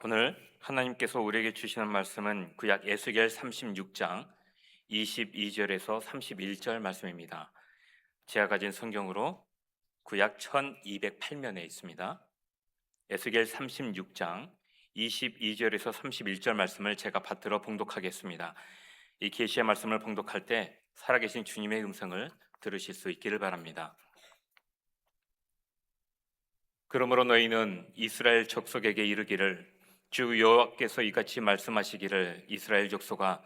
오늘 하나님께서 우리에게 주시는 말씀은 구약 에스겔 36장 22절에서 31절 말씀입니다. 제가 가진 성경으로 구약 1208면에 있습니다. 에스겔 36장 22절에서 31절 말씀을 제가 받들어 봉독하겠습니다. 이 계시의 말씀을 봉독할 때 살아계신 주님의 음성을 들으실 수 있기를 바랍니다. 그러므로 너희는 이스라엘 족속에게 이르기를, 주 여호와께서 이같이 말씀하시기를, 이스라엘 족속아,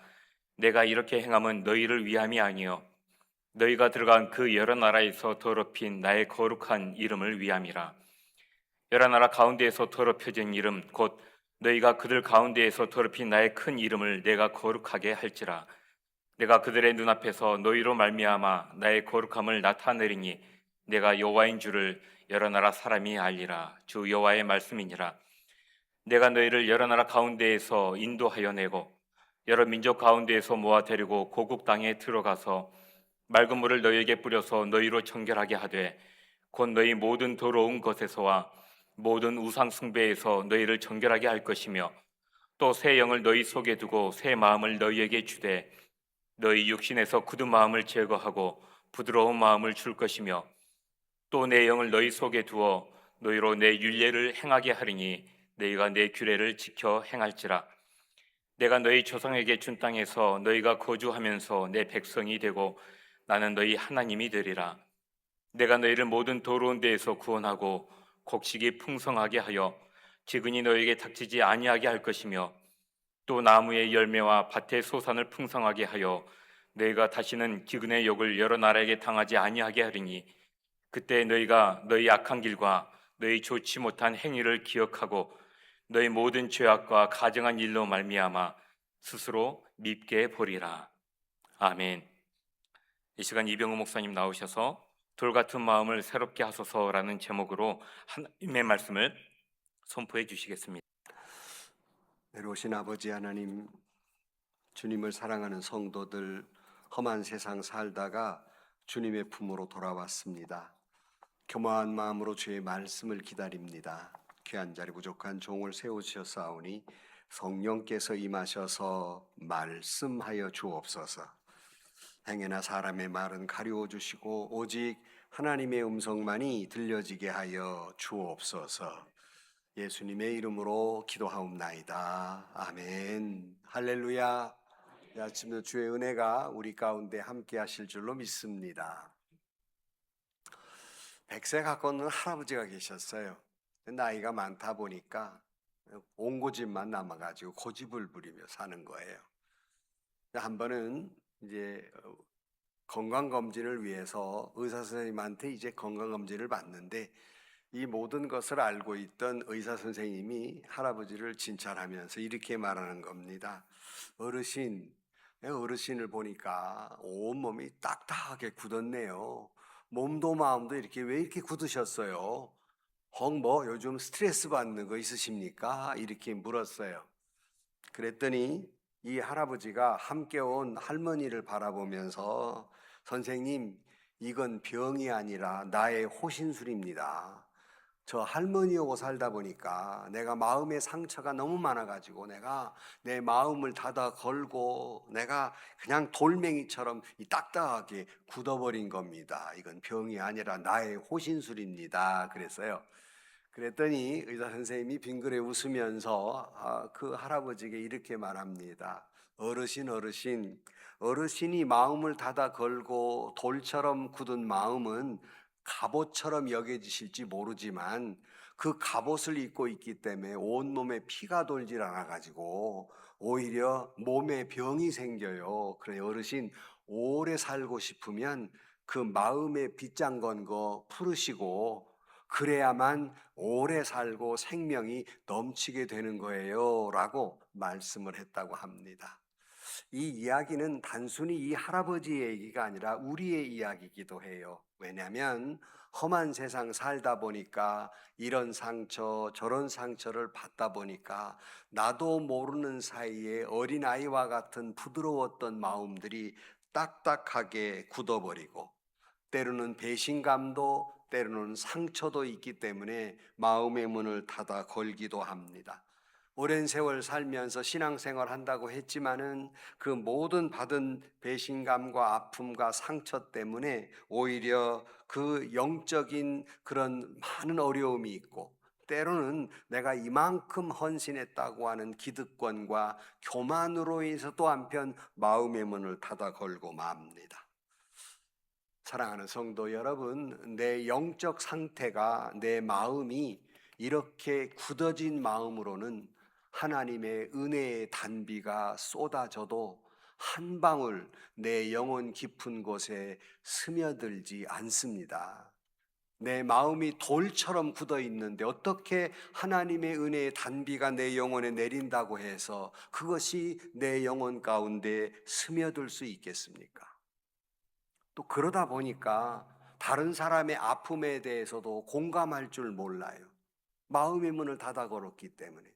내가 이렇게 행함은 너희를 위함이 아니요 너희가 들어간 그 여러 나라에서 더럽힌 나의 거룩한 이름을 위함이라. 여러 나라 가운데에서 더럽혀진 이름 곧 너희가 그들 가운데에서 더럽힌 나의 큰 이름을 내가 거룩하게 할지라. 내가 그들의 눈앞에서 너희로 말미암아 나의 거룩함을 나타내리니 내가 여호와인 줄을 여러 나라 사람이 알리라. 주 여호와의 말씀이니라. 내가 너희를 여러 나라 가운데에서 인도하여 내고 여러 민족 가운데에서 모아 데리고 고국 땅에 들어가서 맑은 물을 너희에게 뿌려서 너희로 정결하게 하되, 곧 너희 모든 더러운 것에서와 모든 우상 숭배에서 너희를 정결하게 할 것이며, 또 새 영을 너희 속에 두고 새 마음을 너희에게 주되 너희 육신에서 굳은 마음을 제거하고 부드러운 마음을 줄 것이며, 또 내 영을 너희 속에 두어 너희로 내 율례를 행하게 하리니 너희가 내 규례를 지켜 행할지라. 내가 너희 조상에게 준 땅에서 너희가 거주하면서 내 백성이 되고 나는 너희 하나님이 되리라. 내가 너희를 모든 더러운 데에서 구원하고 곡식이 풍성하게 하여 기근이 너희에게 닥치지 아니하게 할 것이며, 또 나무의 열매와 밭의 소산을 풍성하게 하여 너희가 다시는 기근의 욕을 여러 나라에게 당하지 아니하게 하리니, 그때 너희가 너희 악한 길과 너희 좋지 못한 행위를 기억하고 너희 모든 죄악과 가증한 일로 말미암아 스스로 밉게 보리라. 아멘. 이 시간 이병우 목사님 나오셔서 돌 같은 마음을 새롭게 하소서라는 제목으로 하나님의 말씀을 선포해 주시겠습니다. 내려오신 아버지 하나님, 주님을 사랑하는 성도들, 험한 세상 살다가 주님의 품으로 돌아왔습니다. 겸허한 마음으로 주의 말씀을 기다립니다. 귀한 자리 부족한 종을 세우셨사오니 성령께서 임하셔서 말씀하여 주옵소서. 행여나 사람의 말은 가리워 주시고 오직 하나님의 음성만이 들려지게 하여 주옵소서. 예수님의 이름으로 기도하옵나이다. 아멘. 할렐루야. 아침에 주의 은혜가 우리 가운데 함께 하실 줄로 믿습니다. 100세 가까운 할아버지가 계셨어요. 나이가 많다 보니까 온 고집만 남아가지고 고집을 부리며 사는 거예요. 한 번은 이제 건강검진을 위해서 의사 선생님한테 이제 건강검진을 받는데, 이 모든 것을 알고 있던 의사 선생님이 할아버지를 진찰하면서 이렇게 말하는 겁니다. 어르신을 보니까 온몸이 딱딱하게 굳었네요. 몸도 마음도 왜 이렇게 굳으셨어요? 요즘 스트레스 받는 거 있으십니까? 이렇게 물었어요. 그랬더니 이 할아버지가 함께 온 할머니를 바라보면서, 선생님, 이건 병이 아니라 나의 호신술입니다. 저 할머니 오고 살다 보니까 내가 마음의 상처가 너무 많아가지고 내가 내 마음을 닫아 걸고 내가 그냥 돌멩이처럼 딱딱하게 굳어버린 겁니다. 이건 병이 아니라 나의 호신술입니다. 그랬어요. 그랬더니 의사 선생님이 빙그레 웃으면서 그 할아버지에게 이렇게 말합니다. 어르신이 마음을 닫아 걸고 돌처럼 굳은 마음은 갑옷처럼 여겨지실지 모르지만 그 갑옷을 입고 있기 때문에 온몸에 피가 돌질 않아가지고 오히려 몸에 병이 생겨요. 그래, 어르신 오래 살고 싶으면 그 마음의 빗장 건 거 풀으시고 그래야만 오래 살고 생명이 넘치게 되는 거예요 라고 말씀을 했다고 합니다. 이 이야기는 단순히 이 할아버지의 얘기가 아니라 우리의 이야기이기도 해요. 왜냐하면 험한 세상 살다 보니까 이런 상처 저런 상처를 받다 보니까 나도 모르는 사이에 어린아이와 같은 부드러웠던 마음들이 딱딱하게 굳어버리고, 때로는 배신감도 때로는 상처도 있기 때문에 마음의 문을 닫아 걸기도 합니다. 오랜 세월 살면서 신앙생활 한다고 했지만은 그 모든 받은 배신감과 아픔과 상처 때문에 오히려 그 영적인 그런 많은 어려움이 있고, 때로는 내가 이만큼 헌신했다고 하는 기득권과 교만으로 인해서 또 한편 마음의 문을 닫아 걸고 맙니다. 사랑하는 성도 여러분, 내 영적 상태가, 내 마음이 이렇게 굳어진 마음으로는 하나님의 은혜의 단비가 쏟아져도 한 방울 내 영혼 깊은 곳에 스며들지 않습니다. 내 마음이 돌처럼 굳어 있는데 어떻게 하나님의 은혜의 단비가 내 영혼에 내린다고 해서 그것이 내 영혼 가운데 스며들 수 있겠습니까? 또 그러다 보니까 다른 사람의 아픔에 대해서도 공감할 줄 몰라요. 마음의 문을 닫아 걸었기 때문에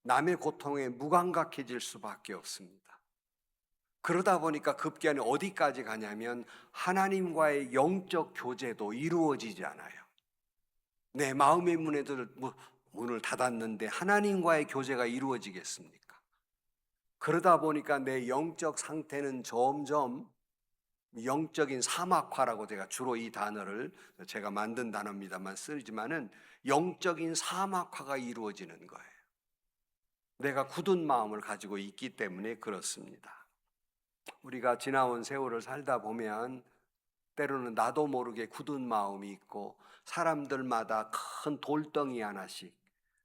남의 고통에 무감각해질 수밖에 없습니다. 그러다 보니까 급기야는 어디까지 가냐면 하나님과의 영적 교제도 이루어지지 않아요. 내 마음의 문을 닫았는데 하나님과의 교제가 이루어지겠습니까? 그러다 보니까 내 영적 상태는 점점 영적인 사막화라고, 제가 주로 이 단어를 제가 만든 단어입니다만 쓰지만은 영적인 사막화가 이루어지는 거예요. 내가 굳은 마음을 가지고 있기 때문에 그렇습니다. 우리가 지나온 세월을 살다 보면 때로는 나도 모르게 굳은 마음이 있고, 사람들마다 큰 돌덩이 하나씩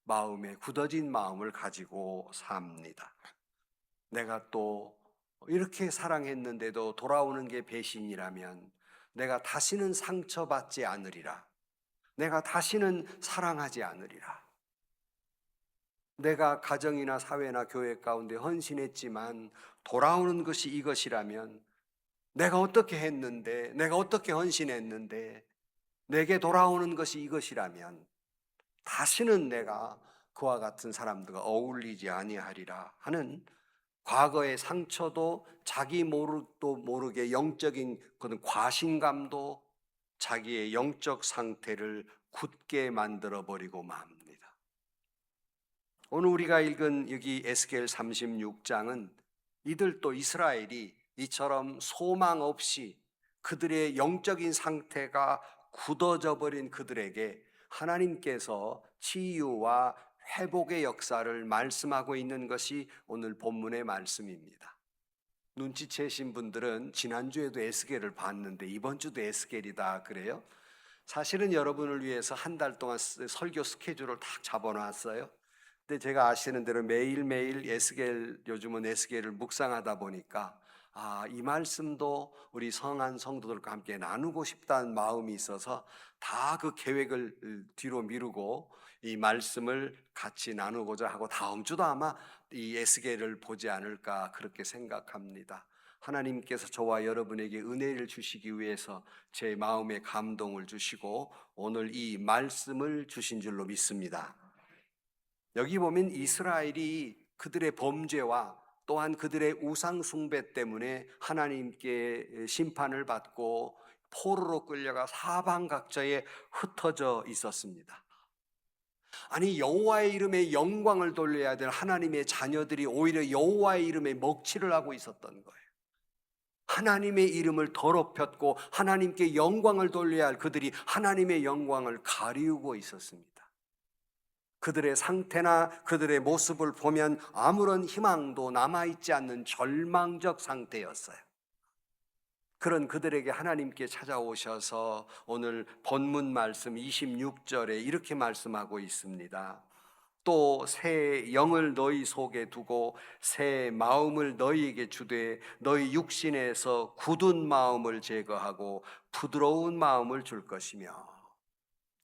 마음에 굳어진 마음을 가지고 삽니다. 내가 또 이렇게 사랑했는데도 돌아오는 게 배신이라면 내가 다시는 상처받지 않으리라. 내가 다시는 사랑하지 않으리라. 내가 가정이나 사회나 교회 가운데 헌신했지만 돌아오는 것이 이것이라면, 내가 어떻게 했는데, 내가 어떻게 헌신했는데 내게 돌아오는 것이 이것이라면 다시는 내가 그와 같은 사람들과 어울리지 아니하리라 하는 과거의 상처도, 자기 모르도 모르게 영적인 그런 과신감도 자기의 영적 상태를 굳게 만들어 버리고 맙니다. 오늘 우리가 읽은 여기 에스겔 36장은 이들도, 이스라엘이 이처럼 소망 없이 그들의 영적인 상태가 굳어져 버린 그들에게 하나님께서 치유와 회복의 역사를 말씀하고 있는 것이 오늘 본문의 말씀입니다. 눈치채신 분들은 지난주에도 에스겔을 봤는데 이번 주도 에스겔이다 그래요? 사실은 여러분을 위해서 한 달 동안 설교 스케줄을 딱 잡아놨어요. 근데 제가 아시는 대로 매일매일 요즘은 에스겔을 묵상하다 보니까 이 말씀도 우리 성한 성도들과 함께 나누고 싶다는 마음이 있어서 다 그 계획을 뒤로 미루고 이 말씀을 같이 나누고자 하고, 다음 주도 아마 이 에스겔을 보지 않을까 그렇게 생각합니다. 하나님께서 저와 여러분에게 은혜를 주시기 위해서 제 마음에 감동을 주시고 오늘 이 말씀을 주신 줄로 믿습니다. 여기 보면 이스라엘이 그들의 범죄와 또한 그들의 우상 숭배 때문에 하나님께 심판을 받고 포로로 끌려가 사방 각처에 흩어져 있었습니다. 아니, 여호와의 이름에 영광을 돌려야 될 하나님의 자녀들이 오히려 여호와의 이름에 먹칠을 하고 있었던 거예요. 하나님의 이름을 더럽혔고 하나님께 영광을 돌려야 할 그들이 하나님의 영광을 가리우고 있었습니다. 그들의 상태나 그들의 모습을 보면 아무런 희망도 남아있지 않는 절망적 상태였어요. 그런 그들에게 하나님께 찾아오셔서 오늘 본문 말씀 26절에 이렇게 말씀하고 있습니다. 또 새 영을 너희 속에 두고 새 마음을 너희에게 주되 너희 육신에서 굳은 마음을 제거하고 부드러운 마음을 줄 것이며,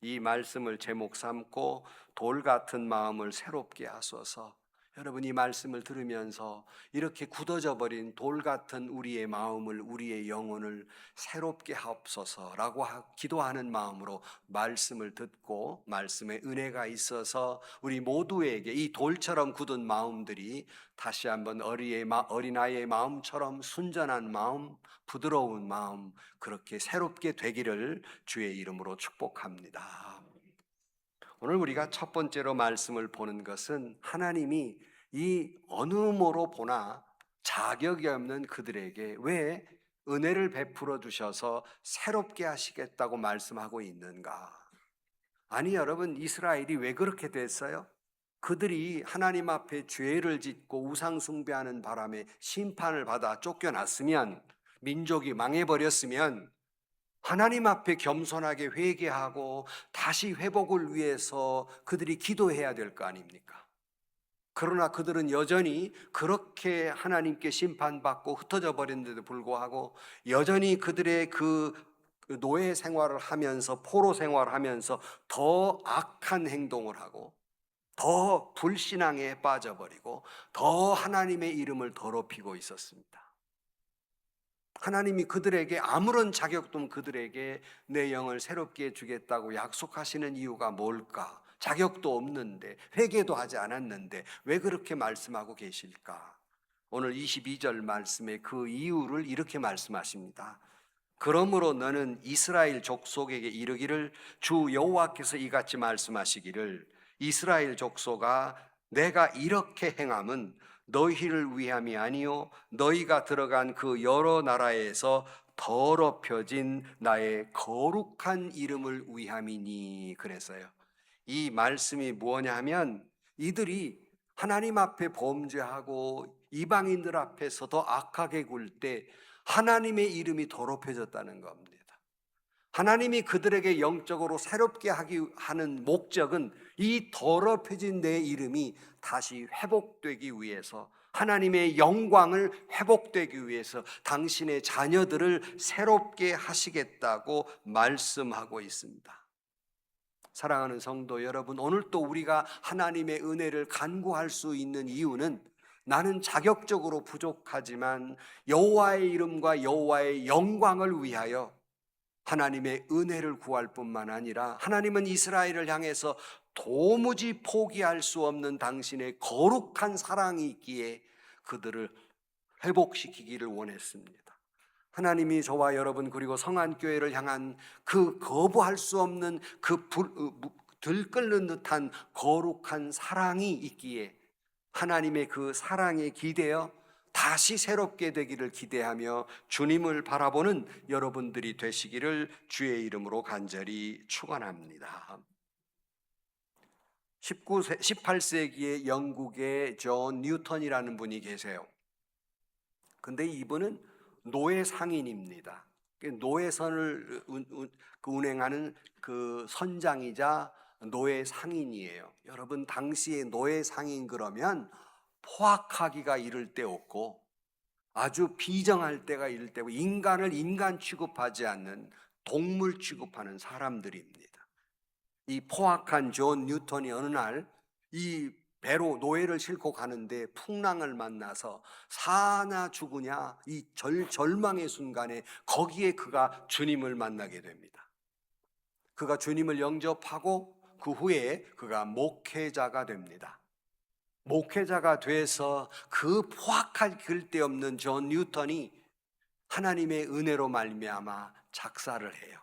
이 말씀을 제목 삼고 돌 같은 마음을 새롭게 하소서. 여러분, 이 말씀을 들으면서 이렇게 굳어져 버린 돌 같은 우리의 마음을, 우리의 영혼을 새롭게 하옵소서라고 기도하는 마음으로 말씀을 듣고 말씀에 은혜가 있어서 우리 모두에게 이 돌처럼 굳은 마음들이 다시 한번 어린아이의 마음처럼 순전한 마음, 부드러운 마음, 그렇게 새롭게 되기를 주의 이름으로 축복합니다. 오늘 우리가 첫 번째로 말씀을 보는 것은 하나님이 이 어느 모로 보나 자격이 없는 그들에게 왜 은혜를 베풀어 주셔서 새롭게 하시겠다고 말씀하고 있는가? 아니 여러분, 이스라엘이 왜 그렇게 됐어요? 그들이 하나님 앞에 죄를 짓고 우상 숭배하는 바람에 심판을 받아 쫓겨났으면, 민족이 망해버렸으면 하나님 앞에 겸손하게 회개하고 다시 회복을 위해서 그들이 기도해야 될 거 아닙니까? 그러나 그들은 여전히 그렇게 하나님께 심판받고 흩어져 버렸는데도 불구하고 여전히 그들의 그 노예 생활을 하면서, 포로 생활을 하면서 더 악한 행동을 하고 더 불신앙에 빠져버리고 더 하나님의 이름을 더럽히고 있었습니다. 하나님이 그들에게 아무런 자격도 없는 그들에게 내 영을 새롭게 해주겠다고 약속하시는 이유가 뭘까? 자격도 없는데, 회개도 하지 않았는데 왜 그렇게 말씀하고 계실까? 오늘 22절 말씀에 그 이유를 이렇게 말씀하십니다. 그러므로 너는 이스라엘 족속에게 이르기를, 주 여호와께서 이같이 말씀하시기를, 이스라엘 족속아, 내가 이렇게 행함은 너희를 위함이 아니요 너희가 들어간 그 여러 나라에서 더럽혀진 나의 거룩한 이름을 위함이니. 그래서요, 이 말씀이 뭐냐 하면, 이들이 하나님 앞에 범죄하고 이방인들 앞에서 더 악하게 굴 때 하나님의 이름이 더럽혀졌다는 겁니다. 하나님이 그들에게 영적으로 새롭게 하는 목적은 이 더럽혀진 내 이름이 다시 회복되기 위해서, 하나님의 영광을 회복되기 위해서 당신의 자녀들을 새롭게 하시겠다고 말씀하고 있습니다. 사랑하는 성도 여러분, 오늘 또 우리가 하나님의 은혜를 간구할 수 있는 이유는, 나는 자격적으로 부족하지만 여호와의 이름과 여호와의 영광을 위하여 하나님의 은혜를 구할 뿐만 아니라, 하나님은 이스라엘을 향해서 도무지 포기할 수 없는 당신의 거룩한 사랑이 있기에 그들을 회복시키기를 원했습니다. 하나님이 저와 여러분 그리고 성안교회를 향한 그 거부할 수 없는 그 들끓는 듯한 거룩한 사랑이 있기에 하나님의 그 사랑에 기대어 다시 새롭게 되기를 기대하며 주님을 바라보는 여러분들이 되시기를 주의 이름으로 간절히 축원합니다. 18세기에 영국의 존 뉴턴이라는 분이 계세요. 근데 이분은 노예 상인입니다. 노예선을 운행하는 그 선장이자 노예 상인이에요. 여러분, 당시에 노예 상인 그러면 포악하기가 이를 데 없고 아주 비정할 때가 이를 때고, 인간을 인간 취급하지 않는 동물 취급하는 사람들입니다. 이 포악한 존 뉴턴이 어느 날 이 배로 노예를 싣고 가는데 풍랑을 만나서 사나 죽으냐 이 절망의 순간에 거기에 그가 주님을 만나게 됩니다. 그가 주님을 영접하고 그 후에 그가 목회자가 됩니다. 목회자가 돼서 그 포악할 길데없는 존 뉴턴이 하나님의 은혜로 말미암아 작사를 해요.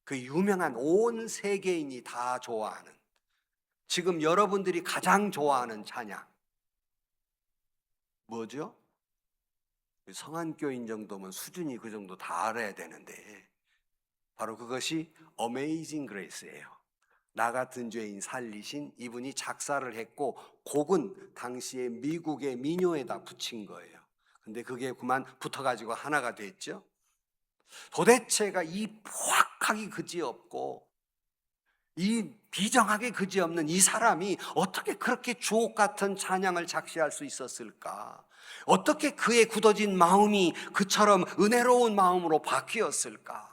그 유명한, 온 세계인이 다 좋아하는, 지금 여러분들이 가장 좋아하는 찬양 뭐죠? 성안교인 정도면 수준이 그 정도 다 알아야 되는데, 바로 그것이 Amazing Grace예요. 나 같은 죄인 살리신, 이분이 작사를 했고 곡은 당시에 미국의 민요에다 붙인 거예요. 근데 그게 그만 붙어가지고 하나가 됐죠. 도대체가 이 포악하기 그지없고 이 비정하게 그지없는 이 사람이 어떻게 그렇게 주옥 같은 찬양을 작시할 수 있었을까? 어떻게 그의 굳어진 마음이 그처럼 은혜로운 마음으로 바뀌었을까?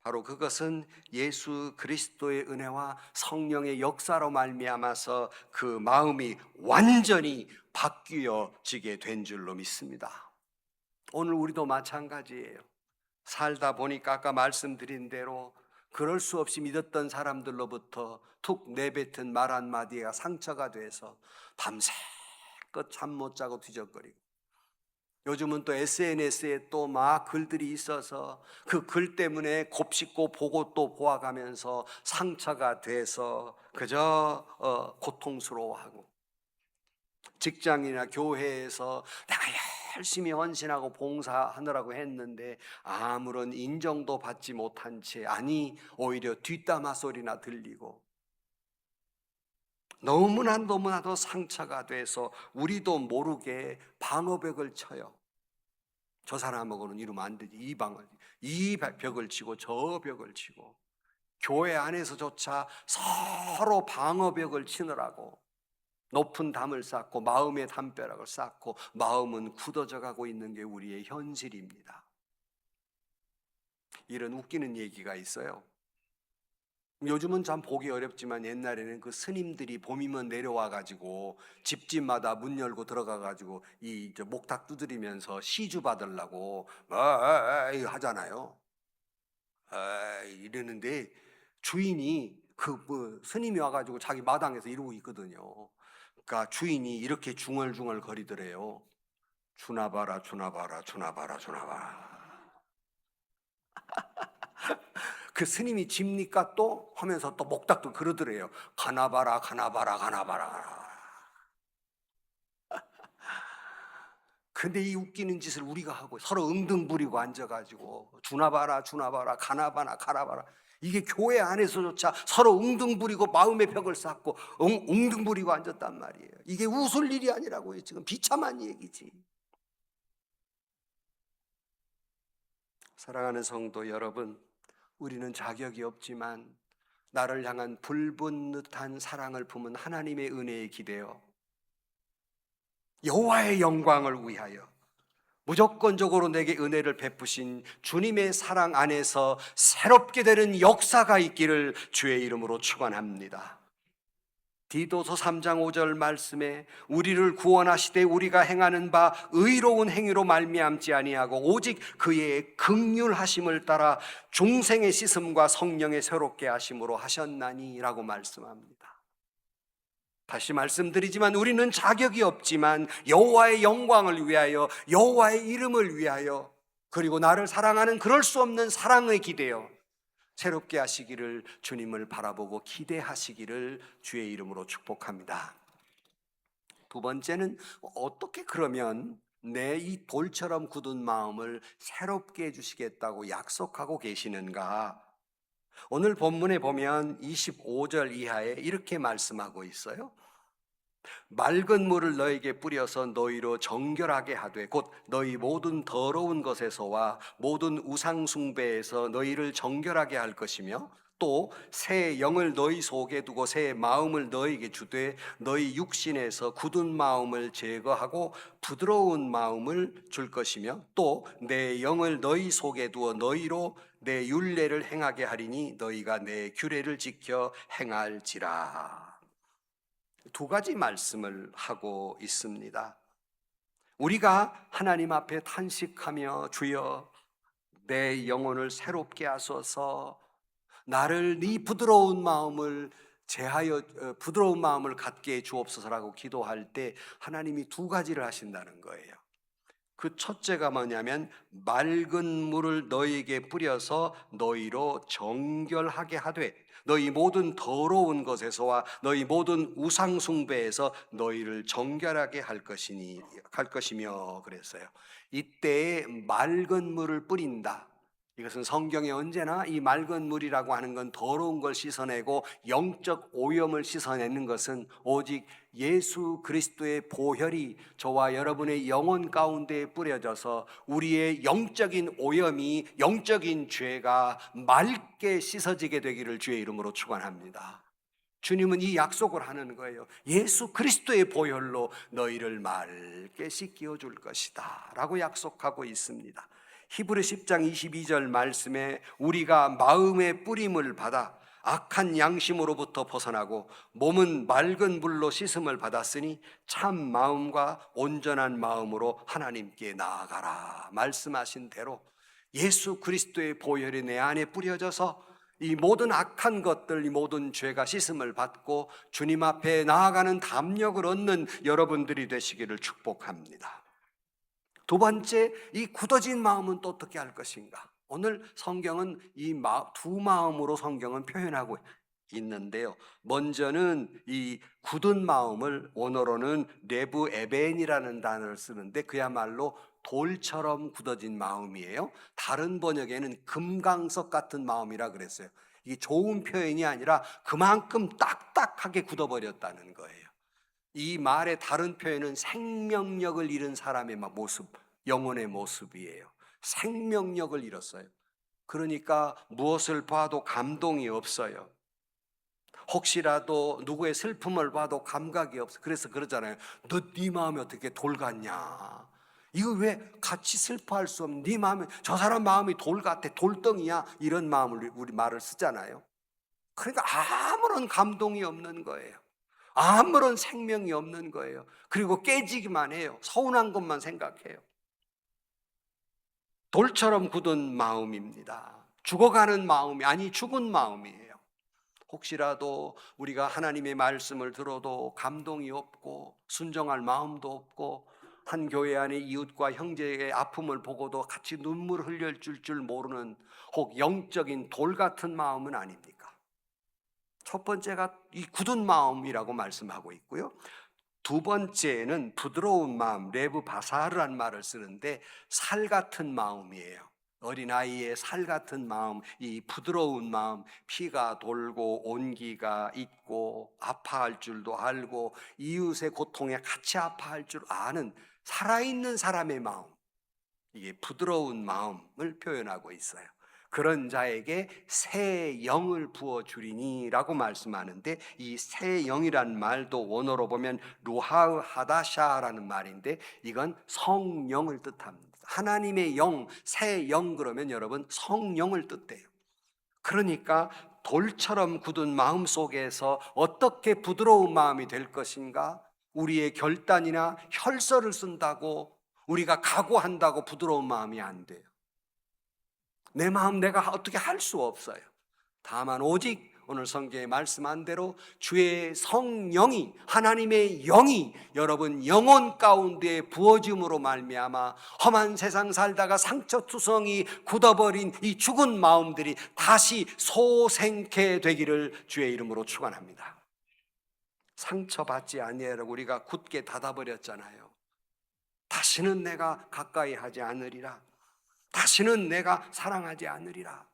바로 그것은 예수 그리스도의 은혜와 성령의 역사로 말미암아서 그 마음이 완전히 바뀌어지게 된 줄로 믿습니다. 오늘 우리도 마찬가지예요. 살다 보니까 아까 말씀드린 대로 그럴 수 없이 믿었던 사람들로부터 툭 내뱉은 말 한마디가 상처가 돼서 밤새껏 잠 못 자고 뒤적거리고, 요즘은 또 SNS에 또 막 글들이 있어서 그 글 때문에 곱씹고 보고 또 보아가면서 상처가 돼서 그저 고통스러워하고, 직장이나 교회에서 내가 열심히 헌신하고 봉사하느라고 했는데 아무런 인정도 받지 못한 채, 아니 오히려 뒷담화 소리나 들리고, 너무나도 상처가 돼서 우리도 모르게 방어벽을 쳐요. 저 사람하고는 이러면 안 되지, 이 벽을 치고 저 벽을 치고, 교회 안에서조차 서로 방어벽을 치느라고 높은 담을 쌓고 마음의 담벼락을 쌓고 마음은 굳어져 가고 있는 게 우리의 현실입니다. 이런 웃기는 얘기가 있어요. 요즘은 참 보기 어렵지만 옛날에는 그 스님들이 봄이면 내려와 가지고 집집마다 문 열고 들어가 가지고 이 목탁 두드리면서 시주 받으려고 하잖아요. 이러는데 주인이 그 스님이 와가지고 자기 마당에서 이러고 있거든요. 그러니까 주인이 이렇게 중얼중얼 거리더래요. 주나 봐라, 주나 봐라, 주나 봐라, 주나 봐라. 그 스님이 집니까 또 하면서 또 목탁도 그러더래요. 가나 봐라, 가나 봐라, 가나 봐라. 근데 이 웃기는 짓을 우리가 하고 서로 응등 부리고 앉아가지고 주나 봐라, 주나 봐라, 가나 봐라, 가나 봐라. 이게 교회 안에서조차 서로 웅등 부리고 마음의 벽을 쌓고 웅등 부리고 앉았단 말이에요. 이게 웃을 일이 아니라고요. 지금 비참한 얘기지. 사랑하는 성도 여러분, 우리는 자격이 없지만 나를 향한 불붙듯한 사랑을 품은 하나님의 은혜에 기대어 여호와의 영광을 위하여 무조건적으로 내게 은혜를 베푸신 주님의 사랑 안에서 새롭게 되는 역사가 있기를 주의 이름으로 축원합니다. 디도서 3장 5절 말씀에 우리를 구원하시되 우리가 행하는 바 의로운 행위로 말미암지 아니하고 오직 그의 긍휼하심을 따라 중생의 씻음과 성령의 새롭게 하심으로 하셨나니라고 말씀합니다. 다시 말씀드리지만 우리는 자격이 없지만 여호와의 영광을 위하여, 여호와의 이름을 위하여, 그리고 나를 사랑하는 그럴 수 없는 사랑에 기대어 새롭게 하시기를 주님을 바라보고 기대하시기를 주의 이름으로 축복합니다. 두 번째는 어떻게 그러면 내 이 돌처럼 굳은 마음을 새롭게 해주시겠다고 약속하고 계시는가? 오늘 본문에 보면 25절 이하에 이렇게 말씀하고 있어요. 맑은 물을 너에게 뿌려서 너희로 정결하게 하되 곧 너희 모든 더러운 것에서와 모든 우상 숭배에서 너희를 정결하게 할 것이며 또 새 영을 너희 속에 두고 새 마음을 너희에게 주되 너희 육신에서 굳은 마음을 제거하고 부드러운 마음을 줄 것이며 또 내 영을 너희 속에 두어 너희로 내 율례를 행하게 하리니 너희가 내 규례를 지켜 행할지라. 두 가지 말씀을 하고 있습니다. 우리가 하나님 앞에 탄식하며 주여 내 영혼을 새롭게 하소서, 나를 네 부드러운 마음을 제하여 부드러운 마음을 갖게 해 주옵소서라고 기도할 때 하나님이 두 가지를 하신다는 거예요. 그 첫째가 뭐냐면 맑은 물을 너희에게 뿌려서 너희로 정결하게 하되 너희 모든 더러운 것에서와 너희 모든 우상 숭배에서 너희를 정결하게 할 것이며 그랬어요. 이때에 맑은 물을 뿌린다. 이것은 성경에 언제나 이 맑은 물이라고 하는 건 더러운 걸 씻어내고 영적 오염을 씻어내는 것은 오직 예수 그리스도의 보혈이 저와 여러분의 영혼 가운데 뿌려져서 우리의 영적인 오염이, 영적인 죄가 맑게 씻어지게 되기를 주의 이름으로 축원합니다. 주님은 이 약속을 하는 거예요. 예수 그리스도의 보혈로 너희를 맑게 씻겨 줄 것이다 라고 약속하고 있습니다. 히브리 10장 22절 말씀에 우리가 마음의 뿌림을 받아 악한 양심으로부터 벗어나고 몸은 맑은 물로 씻음을 받았으니 참 마음과 온전한 마음으로 하나님께 나아가라 말씀하신 대로 예수 그리스도의 보혈이 내 안에 뿌려져서 이 모든 악한 것들, 이 모든 죄가 씻음을 받고 주님 앞에 나아가는 담력을 얻는 여러분들이 되시기를 축복합니다. 두 번째, 이 굳어진 마음은 또 어떻게 할 것인가? 오늘 성경은 이 두 마음으로 성경은 표현하고 있는데요. 먼저는 이 굳은 마음을 원어로는 레브 에벤이라는 단어를 쓰는데 그야말로 돌처럼 굳어진 마음이에요. 다른 번역에는 금강석 같은 마음이라 그랬어요. 이게 좋은 표현이 아니라 그만큼 딱딱하게 굳어버렸다는 거예요. 이 말의 다른 표현은 생명력을 잃은 사람의 모습, 영혼의 모습이에요. 생명력을 잃었어요. 그러니까 무엇을 봐도 감동이 없어요. 혹시라도 누구의 슬픔을 봐도 감각이 없어. 그래서 그러잖아요. 너 네 마음이 어떻게 돌 같냐? 이거 왜 같이 슬퍼할 수 없는 네 마음이, 저 사람 마음이 돌 같아, 돌덩이야, 이런 마음을 우리 말을 쓰잖아요. 그러니까 아무런 감동이 없는 거예요. 아무런 생명이 없는 거예요. 그리고 깨지기만 해요. 서운한 것만 생각해요. 돌처럼 굳은 마음입니다. 죽어가는 마음이, 아니 죽은 마음이에요. 혹시라도 우리가 하나님의 말씀을 들어도 감동이 없고 순종할 마음도 없고 한 교회 안에 이웃과 형제의 아픔을 보고도 같이 눈물 흘릴 줄 모르는 혹 영적인 돌 같은 마음은 아닙니까? 첫 번째가 이 굳은 마음이라고 말씀하고 있고요. 두 번째는 부드러운 마음, 레브 바사르란 말을 쓰는데 살 같은 마음이에요. 어린아이의 살 같은 마음, 이 부드러운 마음, 피가 돌고 온기가 있고 아파할 줄도 알고 이웃의 고통에 같이 아파할 줄 아는 살아있는 사람의 마음, 이게 부드러운 마음을 표현하고 있어요. 그런 자에게 새 영을 부어주리니 라고 말씀하는데, 이 새 영이란 말도 원어로 보면 루하우 하다샤라는 말인데 이건 성령을 뜻합니다. 하나님의 영, 새 영 그러면 여러분 성령을 뜻해요. 그러니까 돌처럼 굳은 마음 속에서 어떻게 부드러운 마음이 될 것인가? 우리의 결단이나 혈서를 쓴다고, 우리가 각오한다고 부드러운 마음이 안 돼요. 내 마음 내가 어떻게 할 수 없어요. 다만 오직 오늘 성경에 말씀한 대로 주의 성령이, 하나님의 영이 여러분 영혼 가운데 부어짐으로 말미암아 험한 세상 살다가 상처투성이 굳어버린 이 죽은 마음들이 다시 소생케 되기를 주의 이름으로 축원합니다. 상처받지 아니하라고 우리가 굳게 닫아버렸잖아요. 다시는 내가 가까이 하지 않으리라. 다시는 내가 사랑하지 않으리라.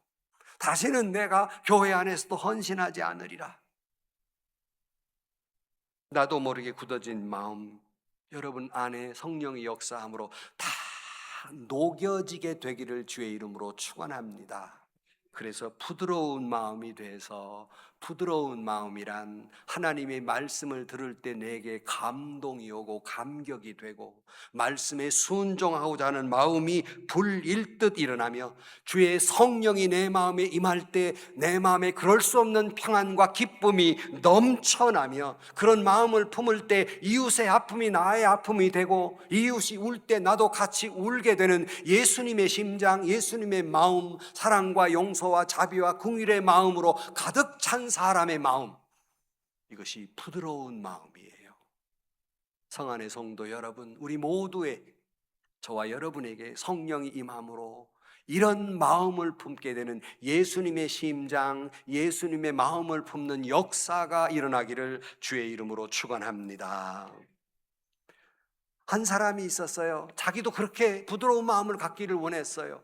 다시는 내가 교회 안에서도 헌신하지 않으리라. 나도 모르게 굳어진 마음, 여러분 안에 성령의 역사함으로 다 녹여지게 되기를 주의 이름으로 축원합니다. 그래서 부드러운 마음이 돼서, 부드러운 마음이란 하나님의 말씀을 들을 때 내게 감동이 오고 감격이 되고 말씀에 순종하고자 하는 마음이 불일듯 일어나며 주의 성령이 내 마음에 임할 때 내 마음에 그럴 수 없는 평안과 기쁨이 넘쳐나며, 그런 마음을 품을 때 이웃의 아픔이 나의 아픔이 되고 이웃이 울 때 나도 같이 울게 되는 예수님의 심장, 예수님의 마음, 사랑과 용서와 자비와 긍휼의 마음으로 가득 찬 사람의 마음, 이것이 부드러운 마음이에요. 성안의 성도 여러분, 우리 모두의, 저와 여러분에게 성령이 임함으로 이런 마음을 품게 되는 예수님의 심장, 예수님의 마음을 품는 역사가 일어나기를 주의 이름으로 축원합니다. 한 사람이 있었어요. 자기도 그렇게 부드러운 마음을 갖기를 원했어요.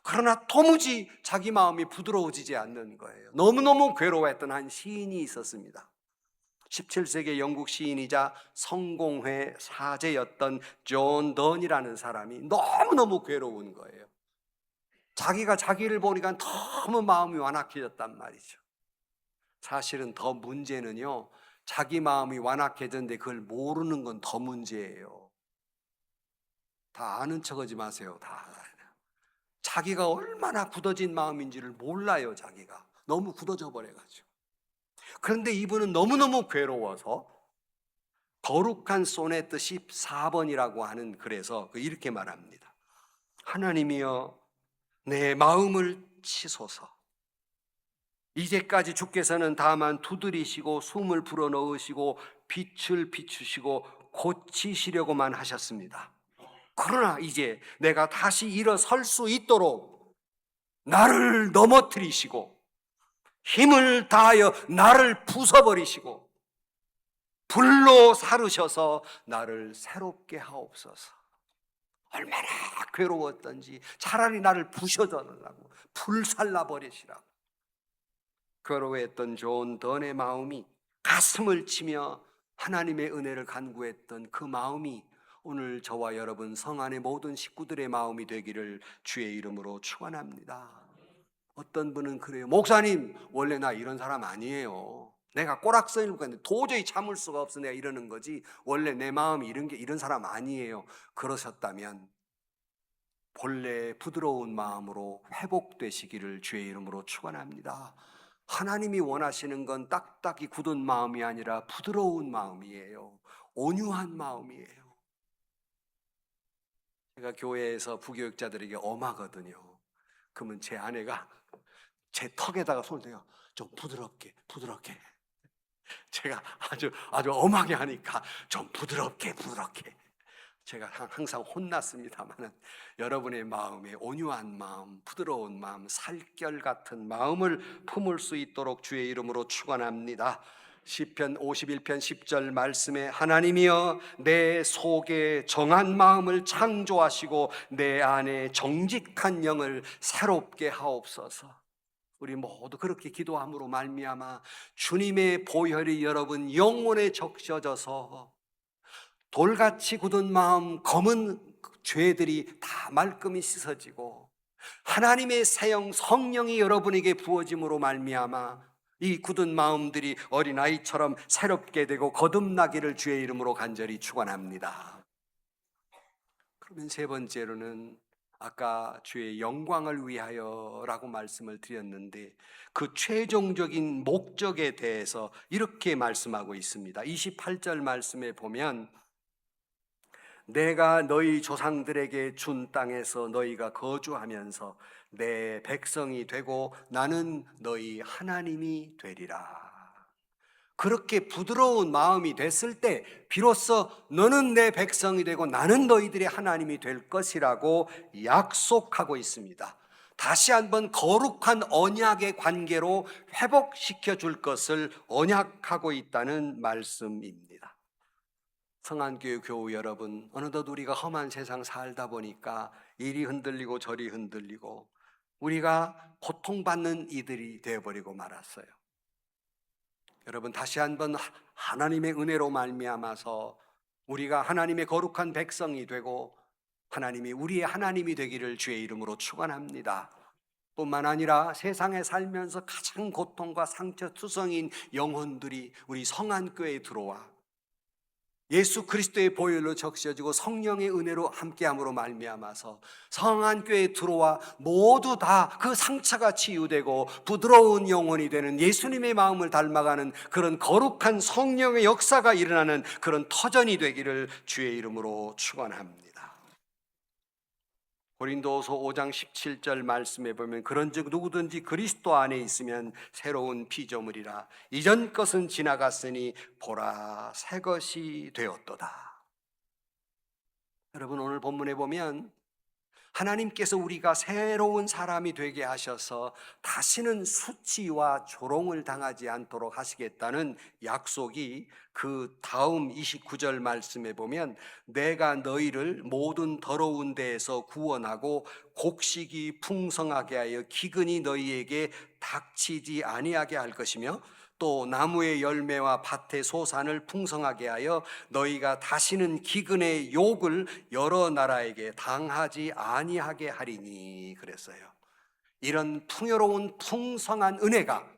그러나 도무지 자기 마음이 부드러워지지 않는 거예요. 너무너무 괴로워했던 한 시인이 있었습니다. 17세기 영국 시인이자 성공회 사제였던 존 던이라는 사람이 너무너무 괴로운 거예요. 자기가 자기를 보니까 너무 마음이 완악해졌단 말이죠. 사실은 더 문제는요, 자기 마음이 완악해졌는데 그걸 모르는 건 더 문제예요. 다 아는 척하지 마세요. 다 자기가 얼마나 굳어진 마음인지를 몰라요. 자기가 너무 굳어져 버려가지고. 그런데 이분은 너무너무 괴로워서 거룩한 소네트 14번이라고 하는 글에서 이렇게 말합니다. 하나님이여, 내 마음을 치소서. 이제까지 주께서는 다만 두드리시고 숨을 불어넣으시고 빛을 비추시고 고치시려고만 하셨습니다. 그러나 이제 내가 다시 일어설 수 있도록 나를 넘어뜨리시고 힘을 다하여 나를 부숴버리시고 불로 사르셔서 나를 새롭게 하옵소서. 얼마나 괴로웠던지 차라리 나를 부셔달라고 불살라 버리시라고 괴로워했던 존 던의 마음이, 가슴을 치며 하나님의 은혜를 간구했던 그 마음이 오늘 저와 여러분 성안의 모든 식구들의 마음이 되기를 주의 이름으로 축원합니다. 어떤 분은 그래요. 목사님, 원래 나 이런 사람 아니에요. 내가 꼬락서리고 있는데 도저히 참을 수가 없어 내가 이러는 거지 원래 내 마음이 이런 사람 아니에요. 그러셨다면 본래 부드러운 마음으로 회복되시기를 주의 이름으로 축원합니다. 하나님이 원하시는 건 딱딱이 굳은 마음이 아니라 부드러운 마음이에요. 온유한 마음이에요. 제가 교회에서 부교육자들에게 엄하거든요. 그러면 제 아내가 제 턱에다가 손을 대요. 좀 부드럽게. 제가 아주 엄하게 하니까 좀 부드럽게. 제가 항상 혼났습니다만 여러분의 마음에 온유한 마음, 부드러운 마음, 살결 같은 마음을 품을 수 있도록 주의 이름으로 축원합니다. 시편 51편 10절 말씀에 하나님이여 내 속에 정한 마음을 창조하시고 내 안에 정직한 영을 새롭게 하옵소서. 우리 모두 그렇게 기도함으로 말미암아 주님의 보혈이 여러분 영혼에 적셔져서 돌같이 굳은 마음, 검은 죄들이 다 말끔히 씻어지고 하나님의 새영 성령이 여러분에게 부어짐으로 말미암아 이 굳은 마음들이 어린아이처럼 새롭게 되고 거듭나기를 주의 이름으로 간절히 축원합니다. 그러면 세 번째로는 아까 주의 영광을 위하여라고 말씀을 드렸는데 그 최종적인 목적에 대해서 이렇게 말씀하고 있습니다. 28절 말씀에 보면 내가 너희 조상들에게 준 땅에서 너희가 거주하면서 내 백성이 되고 나는 너희 하나님이 되리라. 그렇게 부드러운 마음이 됐을 때 비로소 너는 내 백성이 되고 나는 너희들의 하나님이 될 것이라고 약속하고 있습니다. 다시 한번 거룩한 언약의 관계로 회복시켜 줄 것을 언약하고 있다는 말씀입니다. 성안교회 교우 여러분, 어느덧 우리가 험한 세상 살다 보니까 이리 흔들리고 저리 흔들리고 우리가 고통받는 이들이 되어버리고 말았어요. 여러분, 다시 한번 하나님의 은혜로 말미암아서 우리가 하나님의 거룩한 백성이 되고 하나님이 우리의 하나님이 되기를 주의 이름으로 축원합니다. 뿐만 아니라 세상에 살면서 가장 고통과 상처투성인 영혼들이 우리 성안교회에 들어와 예수 그리스도의 보혈로 적셔지고 성령의 은혜로 함께함으로 말미암아서 성안교회에 들어와 모두 다 그 상처가 치유되고 부드러운 영혼이 되는 예수님의 마음을 닮아가는 그런 거룩한 성령의 역사가 일어나는 그런 터전이 되기를 주의 이름으로 축원합니다. 고린도서 5장 17절 말씀에 보면 그런즉 누구든지 그리스도 안에 있으면 새로운 피조물이라 이전 것은 지나갔으니 보라 새 것이 되었도다. 여러분, 오늘 본문에 보면 하나님께서 우리가 새로운 사람이 되게 하셔서 다시는 수치와 조롱을 당하지 않도록 하시겠다는 약속이 그 다음 29절 말씀에 보면 내가 너희를 모든 더러운 데에서 구원하고 곡식이 풍성하게 하여 기근이 너희에게 닥치지 아니하게 할 것이며 또 나무의 열매와 밭의 소산을 풍성하게 하여 너희가 다시는 기근의 욕을 여러 나라에게 당하지 아니하게 하리니 그랬어요. 이런 풍요로운 풍성한 은혜가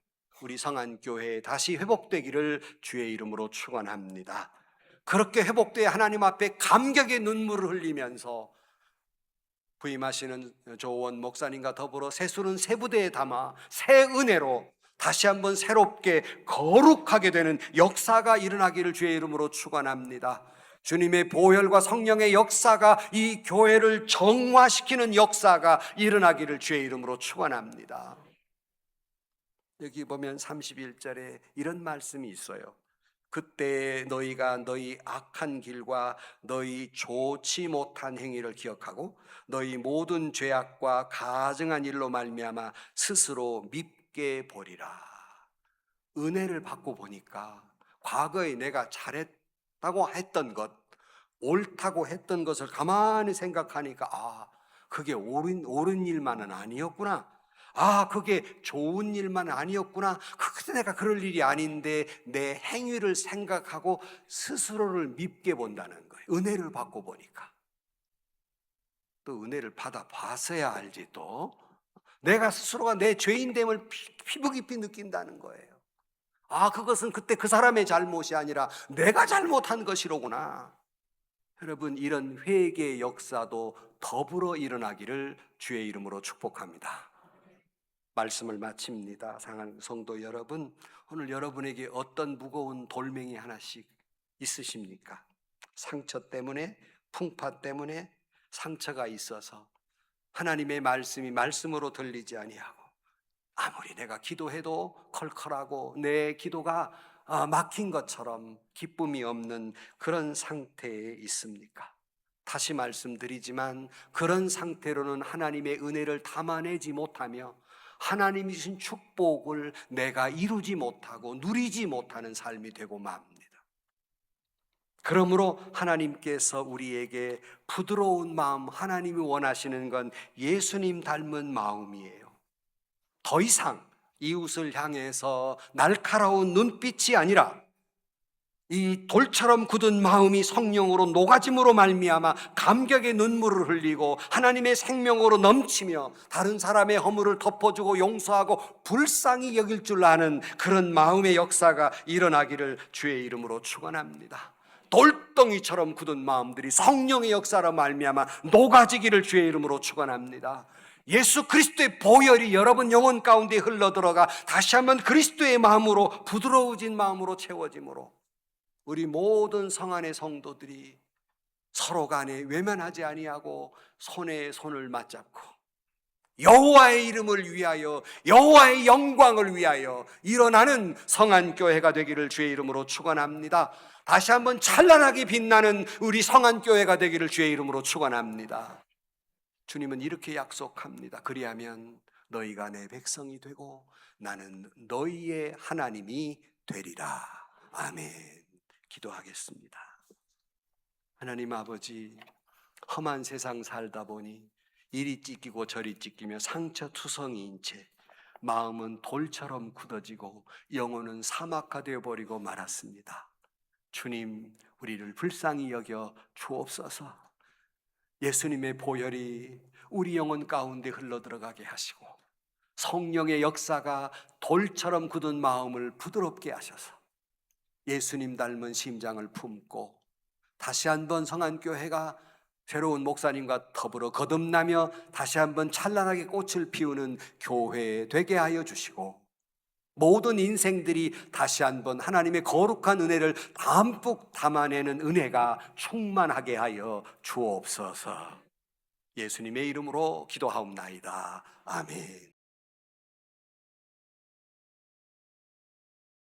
우리 성안교회에 다시 회복되기를 주의 이름으로 축원합니다. 그렇게 회복되어 하나님 앞에 감격의 눈물을 흘리면서 부임하시는 조원 목사님과 더불어 새술은 새 부대에 담아 새 은혜로 다시 한번 새롭게 거룩하게 되는 역사가 일어나기를 주의 이름으로 축원합니다. 주님의 보혈과 성령의 역사가 이 교회를 정화시키는 역사가 일어나기를 주의 이름으로 축원합니다. 여기 보면 31절에 이런 말씀이 있어요. 그때 너희가 너희 악한 길과 너희 좋지 못한 행위를 기억하고 너희 모든 죄악과 가증한 일로 말미암아 스스로 밉게 보리라. 은혜를 받고 보니까 과거에 내가 잘했다고 했던 것, 옳다고 했던 것을 가만히 생각하니까 그게 옳은 일만은 아니었구나. 그게 좋은 일만 아니었구나. 그때 내가 그럴 일이 아닌데 내 행위를 생각하고 스스로를 밉게 본다는 거예요. 은혜를 받고 보니까. 또 은혜를 받아 봤어야 알지 또. 내가 스스로가 내 죄인됨을 피부 깊이 느낀다는 거예요. 그것은 그때 그 사람의 잘못이 아니라 내가 잘못한 것이로구나. 여러분, 이런 회개의 역사도 더불어 일어나기를 주의 이름으로 축복합니다. 말씀을 마칩니다. 사랑하는 성도 여러분, 오늘 여러분에게 어떤 무거운 돌멩이 하나씩 있으십니까? 상처 때문에, 풍파 때문에 상처가 있어서 하나님의 말씀이 말씀으로 들리지 아니하고 아무리 내가 기도해도 컬컬하고 내 기도가 막힌 것처럼 기쁨이 없는 그런 상태에 있습니까? 다시 말씀드리지만 그런 상태로는 하나님의 은혜를 담아내지 못하며 하나님이 주신 축복을 내가 이루지 못하고 누리지 못하는 삶이 되고 맙니다. 그러므로 하나님께서 우리에게 부드러운 마음, 하나님이 원하시는 건 예수님 닮은 마음이에요. 더 이상 이웃을 향해서 날카로운 눈빛이 아니라 이 돌처럼 굳은 마음이 성령으로 녹아짐으로 말미암아 감격의 눈물을 흘리고 하나님의 생명으로 넘치며 다른 사람의 허물을 덮어주고 용서하고 불쌍히 여길 줄 아는 그런 마음의 역사가 일어나기를 주의 이름으로 축원합니다. 돌덩이처럼 굳은 마음들이 성령의 역사로 말미암아 녹아지기를 주의 이름으로 축원합니다. 예수 그리스도의 보혈이 여러분 영혼 가운데 흘러들어가 다시 한번 그리스도의 마음으로 부드러워진 마음으로 채워짐으로 우리 모든 성안의 성도들이 서로 간에 외면하지 아니하고 손에 손을 맞잡고 여호와의 이름을 위하여 여호와의 영광을 위하여 일어나는 성안교회가 되기를 주의 이름으로 축원합니다. 다시 한번 찬란하게 빛나는 우리 성안교회가 되기를 주의 이름으로 축원합니다. 주님은 이렇게 약속합니다. 그리하면 너희가 내 백성이 되고 나는 너희의 하나님이 되리라. 아멘. 기도하겠습니다. 하나님 아버지, 험한 세상 살다 보니 이리 찢기고 저리 찢기며 상처투성이인 채 마음은 돌처럼 굳어지고 영혼은 사막화되어 버리고 말았습니다. 주님, 우리를 불쌍히 여겨 주옵소서. 예수님의 보혈이 우리 영혼 가운데 흘러들어가게 하시고 성령의 역사가 돌처럼 굳은 마음을 부드럽게 하셔서 예수님 닮은 심장을 품고 다시 한번 성안교회가 새로운 목사님과 더불어 거듭나며 다시 한번 찬란하게 꽃을 피우는 교회 되게 하여 주시고 모든 인생들이 다시 한번 하나님의 거룩한 은혜를 담뿍 담아내는 은혜가 충만하게 하여 주옵소서. 예수님의 이름으로 기도하옵나이다. 아멘.